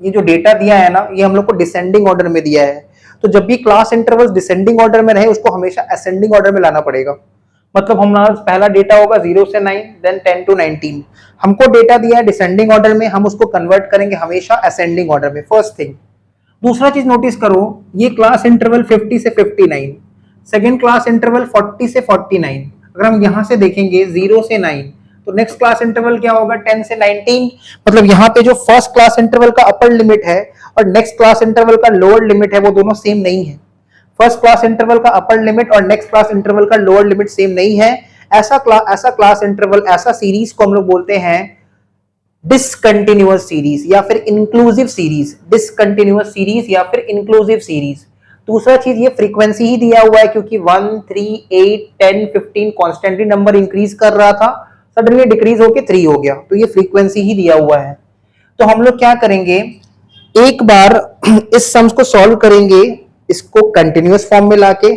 जो डेटा दिया है ना, ये हम लोग को डिसेंडिंग ऑर्डर में दिया है, तो जब भी क्लास इंटरवल डिसेंडिंग ऑर्डर में रहे उसको हमेशा असेंडिंग ऑर्डर में लाना पड़ेगा। मतलब हमारा पहला डेटा होगा 0 से 9, देन 10 to 19। हमको डेटा दिया है डिसेंडिंग ऑर्डर में, हम उसको कन्वर्ट करेंगे हमेशा असेंडिंग ऑर्डर में, फर्स्ट थिंग। दूसरा चीज नोटिस करो, ये क्लास इंटरवल 50 से 59, सेकेंड क्लास इंटरवल 40 से 49। अगर हम यहां से देखेंगे 0 से 9, तो नेक्स्ट क्लास इंटरवल क्या होगा 10 से 19। मतलब यहाँ पे जो फर्स्ट क्लास इंटरवल का अपर लिमिट है और नेक्स्ट क्लास इंटरवल का लोअर लिमिट है वो दोनों सेम नहीं है। फर्स्ट क्लास इंटरवल का अपर लिमिट और नेक्स्ट क्लास इंटरवल का लोअर लिमिट सेम नहीं है। ऐसा क्लास इंटरवल, ऐसा सीरीज को हम लोग बोलते हैं डिसकंटिन्यूअस सीरीज या फिर इंक्लूसिव सीरीज। डिसकंटिन्यूअस सीरीज या फिर इंक्लूसिव सीरीज। दूसरा चीज ये फ्रीक्वेंसी ही दिया हुआ है, क्योंकि 1, 3, 8, 10, 15 कॉन्स्टेंटली नंबर इंक्रीज कर रहा था, सडनली डिक्रीज होके 3 हो गया, तो ये फ्रीक्वेंसी ही दिया हुआ है। तो हम लोग क्या करेंगे, एक बार इस सम्स को सॉल्व करेंगे, इसको कंटिन्यूअस फॉर्म में लाके,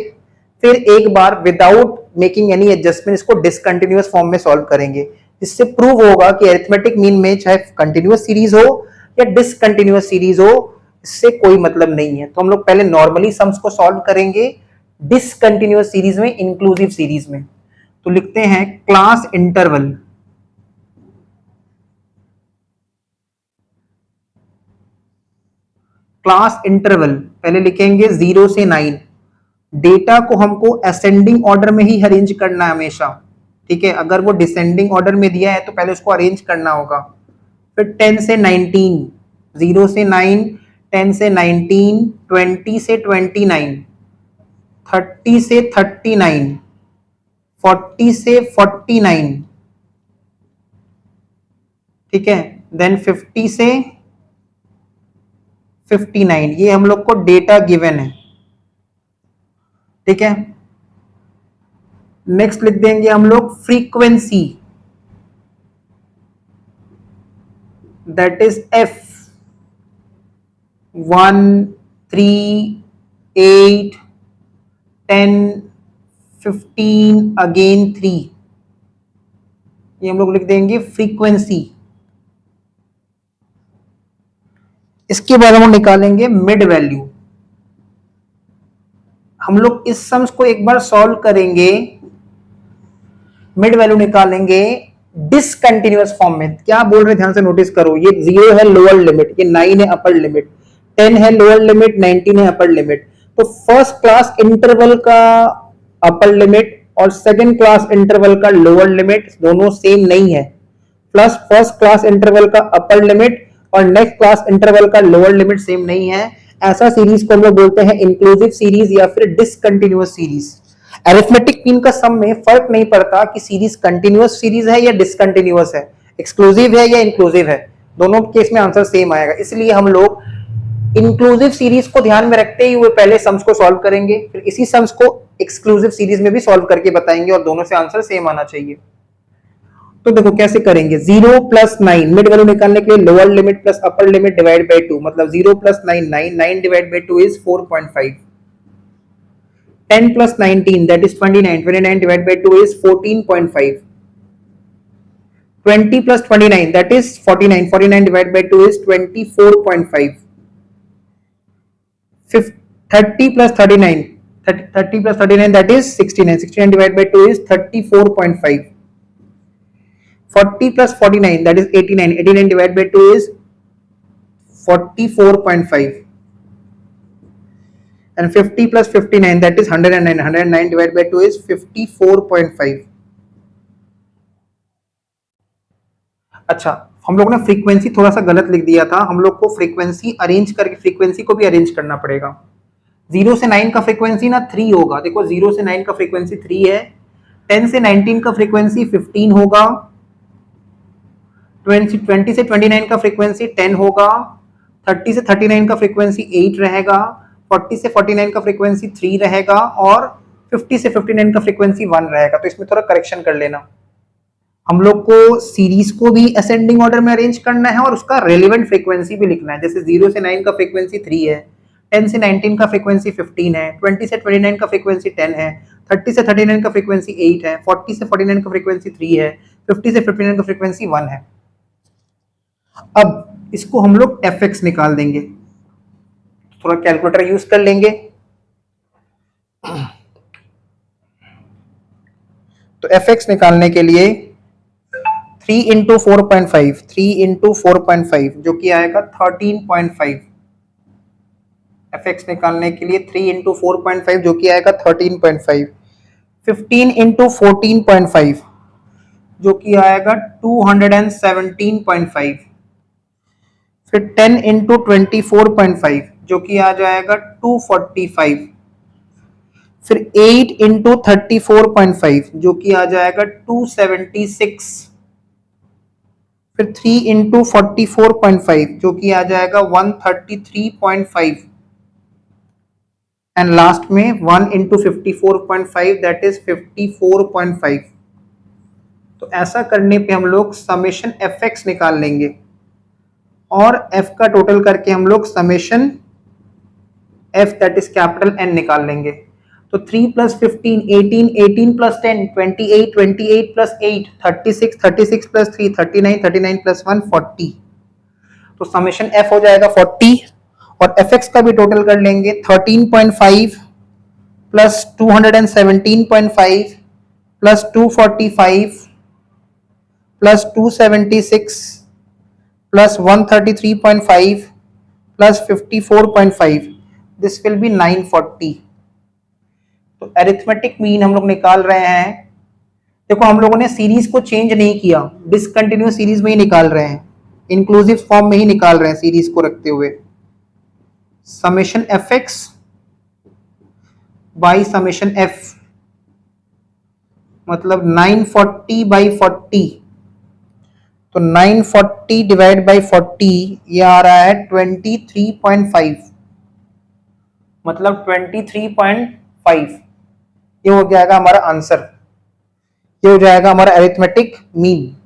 फिर एक बार विदाउट मेकिंग एनी एडजस्टमेंट इसको डिसकंटिन्यूअस फॉर्म में सॉल्व करेंगे। इससे प्रूव होगा कि अरिथमेटिक मीन में चाहे कंटिन्यूअस सीरीज हो या डिसकंटिन्यूअस सीरीज हो, इससे कोई मतलब नहीं है। तो हम लोग पहले नॉर्मली सम्स को सॉल्व करेंगे डिसकंटिन्यूअस सीरीज में, इंक्लूसिव सीरीज में। तो लिखते हैं क्लास इंटरवल, क्लास इंटरवल पहले लिखेंगे 0 से 9। डेटा को हमको असेंडिंग ऑर्डर में ही अरेंज करना है हमेशा, ठीक है। अगर वो डिसेंडिंग ऑर्डर में दिया है तो पहले उसको अरेंज करना होगा। फिर 10 से 19, 0 से 9, 10 से 19, 20 से 29, 30 से 39, 40 से 49, ठीक है, देन 50 से 59। ये हम लोग को डेटा गिवन है, ठीक है। नेक्स्ट लिख देंगे हम लोग frequency, that is F 1, 3, 8, 10, 15 again 3, ये हम लोग लिख देंगे फ्रीक्वेंसी। इसके बाद हम निकालेंगे मिड वैल्यू। हम लोग इस सम्स को एक बार सॉल्व करेंगे, मिड वैल्यू निकालेंगे डिसकंटिन्यूअस फॉर्म में क्या बोल रहे हैं, ध्यान से नोटिस करो, ये 0 है लोअर लिमिट, ये 9 है अपर लिमिट, 10 है लोअर लिमिट, 19 है अपर लिमिट। तो फर्स्ट क्लास इंटरवल का अपर लिमिट और सेकंड क्लास इंटरवल का लोअर लिमिट दोनों सेम नहीं है, प्लस फर्स्ट क्लास इंटरवल का अपर लिमिट और नेक्स्ट क्लास इंटरवल का लोअर लिमिट सेम नहीं है। ऐसा सीरीज को हम लोग बोलते हैं इंक्लूसिव सीरीज या फिर डिसकंटिन्यूअस सीरीज। अरिथमेटिक मीन का सम में फर्क नहीं पड़ता कि सीरीज कंटिन्यूअस सीरीज है या डिसकंटिन्यूअस है, एक्सक्लूसिव है या इंक्लूसिव है, दोनों केस में आंसर सेम आएगा। इसलिए हम लोग इंक्लूसिव सीरीज को ध्यान में रखते ही हुए पहले सम्स को सॉल्व करेंगे, फिर इसी सम्स को एक्सक्लूसिव सीरीज में भी सॉल्व करके बताएंगे और दोनों से आंसर सेम आना चाहिए। तो देखो कैसे करेंगे, 0 प्लस 9 मिड वैल्यू निकालने के लिए lower limit plus upper limit divide by 2, मतलब 0 plus 9 9, 9 divide by 2 is 4.5, 10 plus 19 that is 29, 29 divide by 2 is 14.5, 20 plus 29 that is 49, 49 divide by 2 is 24.5, 30 plus 39 30 plus 39 that is 69, 69 divided by 2 is 34.5, 40 plus 49 that is 89, 89 divided by 2 is 44.5, and 50 plus 59 that is 109, 109 divided by 2 is 54.5। अच्छा, हम लोग ने frequency थोड़ा सा गलत लिख दिया था, हम लोग को फ्रीक्वेंसी अरेंज करके फ्रीक्वेंसी को भी अरेंज करना पड़ेगा। 0 से 9 का फ्रीक्वेंसी ना 3 होगा, देखो 0 से 9 का फ्रीक्वेंसी 3 है, 10 से 19 का फ्रीक्वेंसी 15 होगा, 20 से 29 का फ्रीक्वेंसी 10 होगा, 30 से 39 का फ्रीक्वेंसी 8 रहेगा, 40 से 49 का फ्रीक्वेंसी 3 रहेगा और 50 से 59 का फ्रीक्वेंसी 1 रहेगा। तो इसमें थोड़ा करेक्शन कर लेना, हम लोग को सीरीज को भी असेंडिंग ऑर्डर में अरेंज करना है और उसका रेलेवेंट फ्रीक्वेंसी भी लिखना है। जैसे 0 से 9 का फ्रीक्वेंसी 3 है, 10 से 19 का फ्रीक्वेंसी 15 है, 20 से 29 का फ्रीक्वेंसी 10 है, 30 से 39 का फ्रीक्वेंसी 8 है, 40 से 49 का फ्रीक्वेंसी 3 है, 50 से 59 का फ्रीक्वेंसी 1 है। अब इसको हम लोग fx निकाल देंगे, थोड़ा कैलकुलेटर यूज कर लेंगे। तो fx निकालने के लिए 3 इंटू 4.5, 3 इंटू 4.5 जो कि आएगा 13.5, fx निकालने के लिए 3 इंटू 4.5 जो कि आएगा 13.5, 15 इंटू 14.5 जो कि आएगा 217.5, फिर 10 इंटू 24.5 जो कि आ जाएगा 245, फिर 8 इंटू 34.5 जो कि आ जाएगा 276, फिर 3 इंटू 44.5 जो कि आ जाएगा 133.5 एंड लास्ट में 1 इंटू 54.5 दैट इज 54.5। तो ऐसा करने पे हम लोग समेशन fx निकाल लेंगे और f का टोटल करके हम लोग summation f that is capital N निकाल लेंगे। तो 3 plus 15 18, 18 plus 10 28, 28 plus 8 36, 36 plus 3 39, 39 plus 1 40। तो समेशन f हो जाएगा 40 और fx का भी टोटल कर लेंगे 13.5 plus 217.5 plus 245 plus 276 plus 133.5 plus 54.5, this will B 940। तो अरिथमेटिक मीन हम लोग निकाल रहे हैं। देखो हम लोगों ने सीरीज को चेंज नहीं किया, डिसकंटिन्यूअस सीरीज में ही निकाल रहे हैं, इंक्लूसिव फॉर्म में ही निकाल रहे हैं सीरीज को रखते हुए। Summation fx by summation f मतलब 940 बाई 40, तो 940 डिवाइड बाई 40 ये आ रहा है 23.5, मतलब 23.5 ये हो जाएगा हमारा आंसर, ये हो जाएगा हमारा अरिथमेटिक मीन।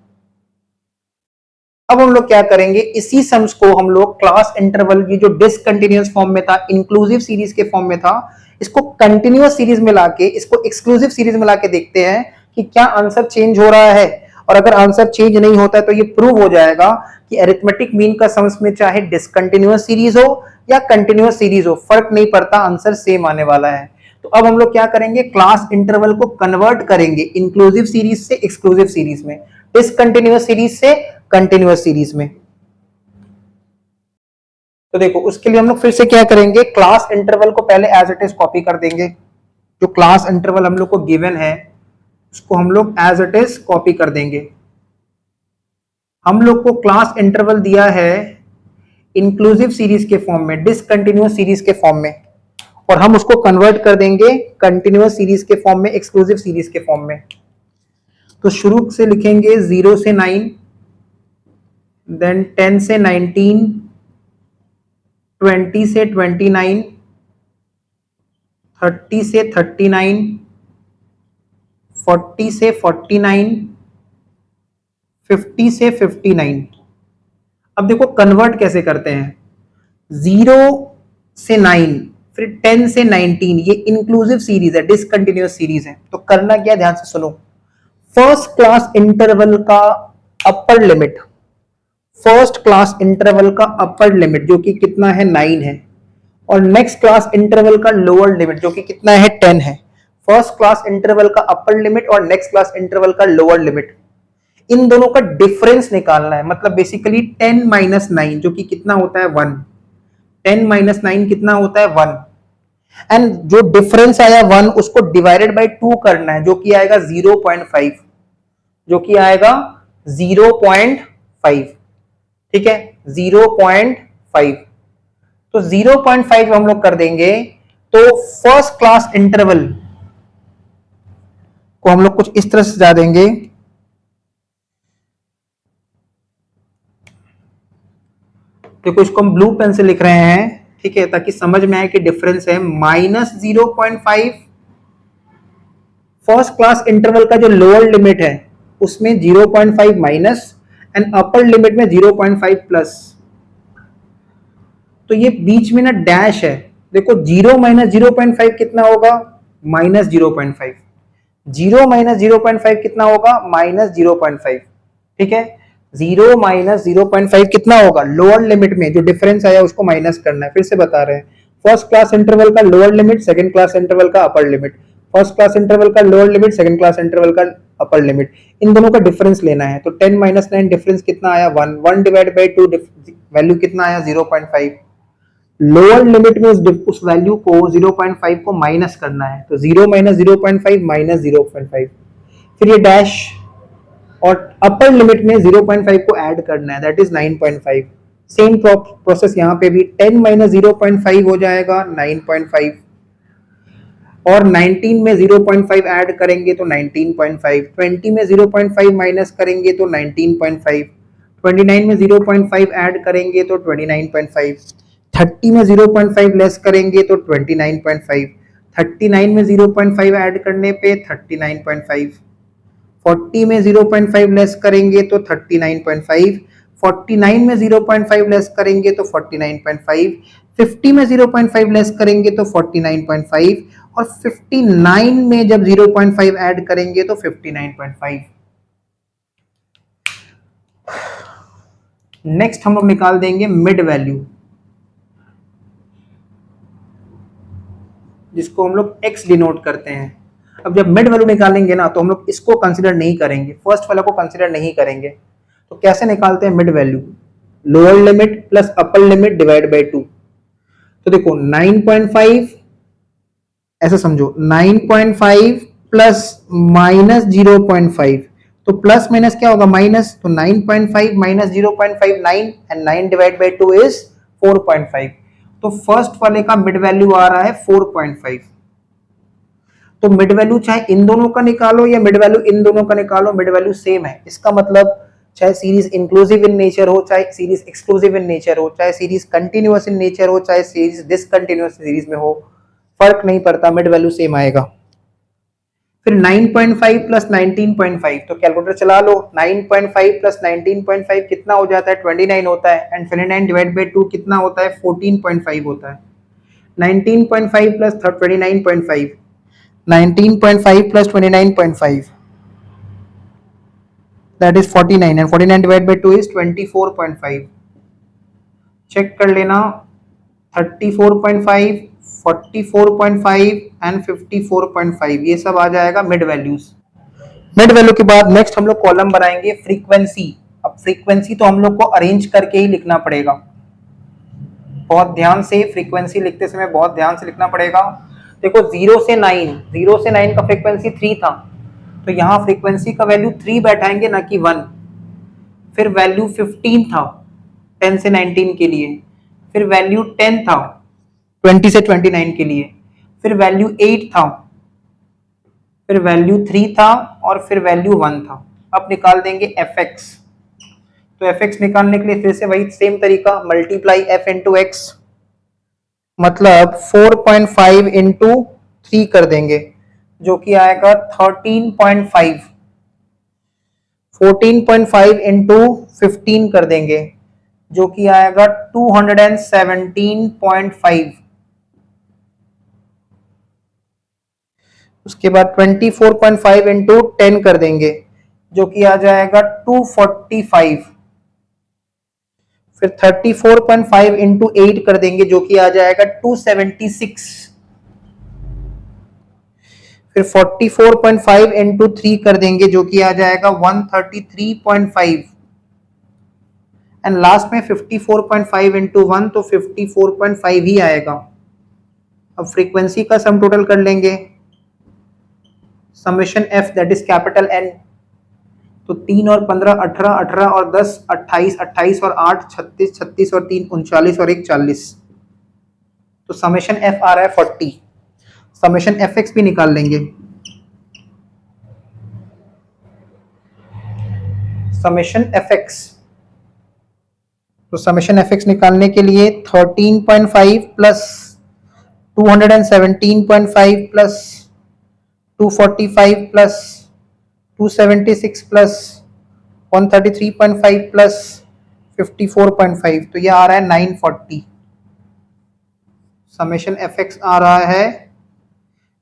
अब हम लोग क्या करेंगे, इसी सम्स को हम लोग क्लास इंटरवल की जो डिसकंटिन्यूअस फॉर्म में था, इंक्लूसिव सीरीज के फॉर्म में था, इसको कंटिन्यूअस सीरीज में लाके, इसको एक्सक्लूसिव सीरीज में लाके देखते हैं कि क्या आंसर चेंज हो रहा है। और अगर आंसर चेंज नहीं होता है तो ये प्रूव हो जाएगा कि अरिथमेटिक मीन का सम्स में चाहे डिसकंटिन्यूअस सीरीज हो या कंटिन्यूअस सीरीज हो, फर्क नहीं पड़ता, आंसर सेम आने वाला है। तो अब हम लोग क्या करेंगे, क्लास इंटरवल को कन्वर्ट करेंगे इंक्लूसिव सीरीज से एक्सक्लूसिव सीरीज में। डिसकंटिन्यूअस सीरीज से कंटिन्यूअस सीरीज में। तो देखो उसके लिए हम लोग फिर से क्या करेंगे, क्लास इंटरवल को पहले एज इट इज कॉपी कर देंगे। जो क्लास इंटरवल हम लोग को गिवन है उसको हम लोग एज इट इज कॉपी कर देंगे। हम लोग को क्लास इंटरवल दिया है इंक्लूसिव सीरीज के फॉर्म में, डिसकंटिन्यूअस सीरीज के फॉर्म में, और हम उसको कन्वर्ट कर देंगे कंटिन्यूअस सीरीज के फॉर्म में, एक्सक्लूसिव सीरीज के फॉर्म में। तो शुरू से लिखेंगे 0 से 9, देन 10 से 19, 20 से 29, 30 से 39, 40 से 49, 50 से 59। अब देखो कन्वर्ट कैसे करते हैं, 0 से 9 फिर 10 से 19, ये इंक्लूसिव सीरीज है, डिसकंटिन्यूअस सीरीज है। तो करना क्या, ध्यान से सुनो। फर्स्ट क्लास इंटरवल का upper limit, first class interval का अपर लिमिट जो कि कितना है 9 है, और नेक्स्ट क्लास इंटरवल का लोअर लिमिट जो कि कितना है 10 है। फर्स्ट क्लास इंटरवल का अपर लिमिट और नेक्स्ट क्लास इंटरवल का लोअर लिमिट, इन दोनों का डिफरेंस निकालना है। मतलब बेसिकली 10 माइनस 9 जो कि कितना होता है 1, 10 माइनस 9 कितना होता है 1, एंड जो डिफरेंस आया 1 उसको डिवाइडेड बाय 2 करना है जो कि आएगा 0.5, जो कि आएगा 0.5, ठीक है 0.5। तो 0.5 हम लोग कर देंगे तो फर्स्ट क्लास इंटरवल को हम लोग कुछ इस तरह से जा देंगे। देखो इसको हम ब्लू पेन से लिख रहे हैं, ठीक है, ताकि समझ में आए कि डिफरेंस है। -0.5 फर्स्ट क्लास इंटरवल का जो लोअर लिमिट है उसमें 0.5 माइनस, एंड अपर लिमिट में 0.5 प्लस। तो ये बीच में ना डैश है, देखो 0 माइनस 0.5 कितना होगा, -0.5। 0 माइनस 0.5 कितना होगा, -0.5, ठीक है। 0 माइनस 0.5 कितना होगा, लोअर लिमिट में जो डिफरेंस आया उसको माइनस करना है। फिर से बता रहे हैं, फर्स्ट क्लास इंटरवल का lower limit, second class interval का upper limit, first class interval का lower limit, second class interval का अपर लिमिट, इन दोनों का डिफरेंस लेना है। तो 10 माइनस 9 डिफरेंस कितना आया 1, 1 डिवाइड बाई 2 वैल्यू कितना आया 0.5। लोअर लिमिट में उस वैल्यू को 0.5 को माइनस करना है, तो 0 माइनस 0.5 माइनस 0.5, फिर ये डैश, और अपर लिमिट में 0.5 को ऐड करना है, दैट इज 9.5। सेम प्रोसेस यहाँ पे भी 10 माइनस 0.5 हो जाएगा 9.5, और 19 में 0.5 ऐड करेंगे तो 19.5, 20 में 0.5 माइनस करेंगे तो 19.5, 29 में 0.5 ऐड करेंगे तो 29.5, 30 में 0.5 लेस करेंगे तो 29.5, 39 में 0.5 ऐड करने पे 39.5, 40 में 0.5 लेस करेंगे तो 39.5, 49 में 0.5 लेस करेंगे तो 49.5, 50 में 0.5 लेस करेंगे तो 49.5, और 59 में जब 0.5 ऐड करेंगे तो 59.5। नेक्स्ट हम लोग निकाल देंगे मिड वैल्यू, जिसको हम लोग x डिनोट करते हैं। अब जब मिड वैल्यू निकालेंगे ना तो हम लोग इसको कंसीडर नहीं करेंगे, फर्स्ट वाला को कंसीडर नहीं करेंगे। तो कैसे निकालते हैं mid value, lower limit plus upper limit divide by 2। तो देखो 9.5 ऐसे समझो, 9.5 प्लस माइनस 0.5, तो प्लस माइनस क्या होगा माइनस, तो 9.5 minus 0.5 9, and 9 divide by 2 is 4.5। तो फर्स्ट वाले का मिड वैल्यू आ रहा है 4.5। तो मिड वैल्यू चाहे इन दोनों का निकालो या मिड वैल्यू इन दोनों का निकालो, मिड वैल्यू सेम है। इसका मतलब चाहे सीरीज इंक्लूसिव इन नेचर हो, चाहे सीरीज एक्सक्लूसिव इन नेचर हो, चाहे सीरीज कंटिन्यूअस इन नेचर हो, चाहे सीरीज डिसकंटिन्यूअस सीरीज में हो, फर्क नहीं पड़ता, मिड वैल्यू सेम आएगा। फिर 9.5 प्लस 19.5, तो कैलकुलेटर चला लो, 9.5 प्लस 19.5 कितना हो जाता है 29 होता है, एंड 29 डिवाइड बाय 2 कितना होता है 14.5 होता है। 19.5 plus 29.5, 19.5 plus 29.5, that is 49, and 49 divided by 2 is 24.5. Check कर लेना, 34.5, 44.5 एंड 54.5, ये सब आ जाएगा मिड वैल्यूज। मिड वैल्यू के बाद नेक्स्ट हम लोग कॉलम बनाएंगे फ्रीक्वेंसी। अब फ्रीक्वेंसी तो हम लोग को अरेंज करके ही लिखना पड़ेगा, बहुत ध्यान से, फ्रीक्वेंसी लिखते समय बहुत ध्यान से लिखना पड़ेगा। देखो 0 से 9 का फ्रीक्वेंसी 3 था, तो यहाँ फ्रीक्वेंसी का वैल्यू 3 बैठाएंगे ना कि 1। फिर वैल्यू 15 था 10 से 19 के लिए, फिर वैल्यू 10 था 20 से 29 के लिए, फिर वैल्यू 8 था, फिर वैल्यू 3 था और फिर वैल्यू 1 था। अब निकाल देंगे fx। तो fx निकालने के लिए फिर से वही सेम तरीका, मल्टीप्लाई f इंटू एक्स, मतलब 4.5 इंटू 3 कर देंगे जो कि आएगा 13.5। 14.5 इंटू 15 कर देंगे जो कि आएगा 217.5। उसके बाद 24.5 इंटू 10 कर देंगे जो कि आ जाएगा 245। फिर 34.5 इंटू 8 कर देंगे जो कि आ जाएगा 276। फिर 44.5 इंटू 3 कर देंगे जो कि आ जाएगा 133.5। एंड लास्ट में 54.5 इंटू 1, तो 54.5 ही आएगा। अब फ्रीक्वेंसी का सम टोटल कर लेंगे, summation f that is capital N. तो 3 और 15 18, 18 और 10 28, 28 और 8 36, 36 और 3 39 और 1 40। तो समेशन एफ आ रहा है 40। समेशन एफ एक्स भी निकाल लेंगे। समेशन एफ एक्स, तो समेशन एफ एक्स निकालने के लिए 13.5 plus 217.5 plus 245 plus 276 plus 133.5 plus 54.5, तो यह आ रहा है 940। समेशन एफ एक्स आ रहा है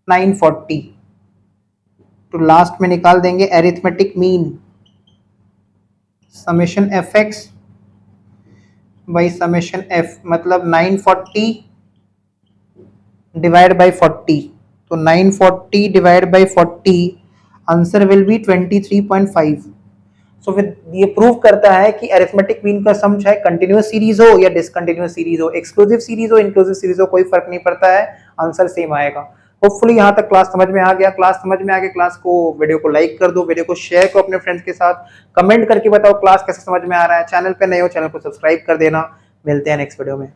940। तो लास्ट में निकाल देंगे arithmetic mean. Summation f x by summation f, मतलब 940 डिवाइड बाई 40। तो 940 divide by 40, answer will B 23.5। सो फिर ये प्रूव करता है कि अरिथमेटिक मीन का सम चाहे कंटिन्यूअस सीरीज हो या डिसकंटिन्यूअस सीरीज हो, एक्सक्लूसिव सीरीज हो इंक्लूसिव सीरीज हो, कोई फर्क नहीं पड़ता है, आंसर सेम आएगा। होपफुली यहाँ तक क्लास समझ में आ गया। क्लास समझ में आ गया, क्लास को, वीडियो को लाइक कर दो, वीडियो को शेयर करो अपने फ्रेंड्स के साथ, कमेंट करके बताओ क्लास कैसे समझ में आ रहा है। चैनल पे नए हो, चैनल को सब्सक्राइब कर देना। मिलते हैं नेक्स्ट वीडियो में।